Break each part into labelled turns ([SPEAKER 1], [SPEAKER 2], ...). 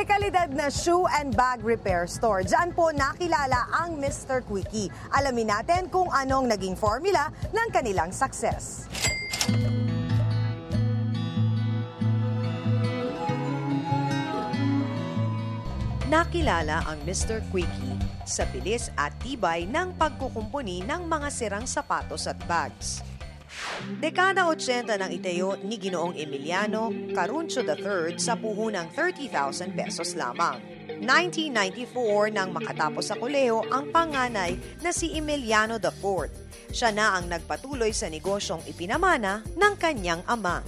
[SPEAKER 1] dekalidad na shoe and bag repair store. Diyan po nakilala ang Mr. Quickie. Alamin natin kung anong naging formula ng kanilang success. Nakilala ang Mr. Quickie sa bilis at tibay ng pagkukumpuni ng mga sirang sapatos at bags. Dekada 80 nang itayo ni Ginoong Emiliano Caruncio III sa puhunang 30,000 pesos lamang. 1994 nang makatapos sa kolehiyo ang panganay na si Emiliano IV. Siya na ang nagpatuloy sa negosyong ipinamana ng kanyang ama.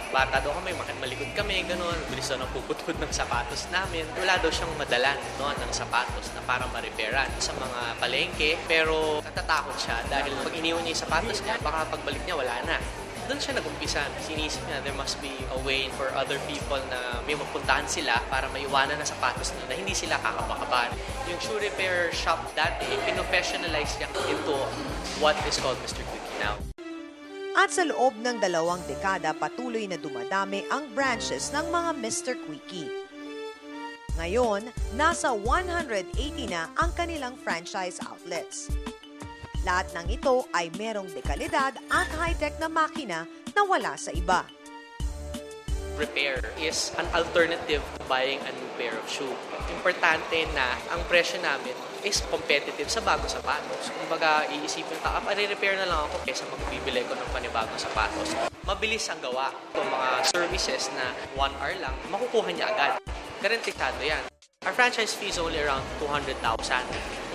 [SPEAKER 2] Bata daw kami, malikot kami, gano'n. Bilis daw napuputod ng sapatos namin. Wala daw siyang madalan ng sapatos na para ma-repairan sa mga palengke. Pero natatakot siya dahil pag iniwan niya yung sapatos niya, baka pagbalik niya wala na. Doon siya nag-umpisa. Sinisip niya, there must be a way for other people na may mapuntahan sila para maiwanan na sapatos nila na hindi sila kakabakaban. Yung shoe repair shop dati, pinofessionalize niya into what is called Mr. Quickie now.
[SPEAKER 1] At sa loob ng 2 dekada, patuloy na dumadami ang branches ng mga Mr. Quickie. Ngayon, nasa 180 na ang kanilang franchise outlets. Lahat ng ito ay merong dekalidad at high-tech na makina na wala sa iba.
[SPEAKER 2] Repair is an alternative to buying a new pair of shoe. Importante na ang presyo namin is competitive sa bagong sapatos. Kumbaga, iisipin ta, repair na lang ako kaysa magbibili ko ng panibagong sapatos. Mabilis ang gawa. Itong mga services na 1 hour lang, makukuha niya agad. Garantitado yan. Our franchise fee is only around 200,000.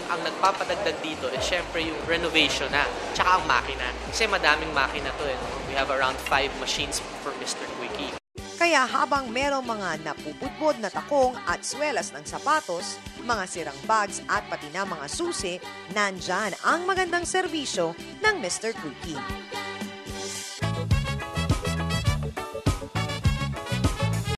[SPEAKER 2] Ang nagpapadagdag dito is syempre yung renovation na, tsaka ang makina. Kasi madaming makina to. We have around 5 machines for Mr. Quickie.
[SPEAKER 1] Kaya habang merong mga napupudbod na takong at swelas ng sapatos, mga sirang bags at pati na mga susi, nandyan ang magandang serbisyo ng Mr. Quickie.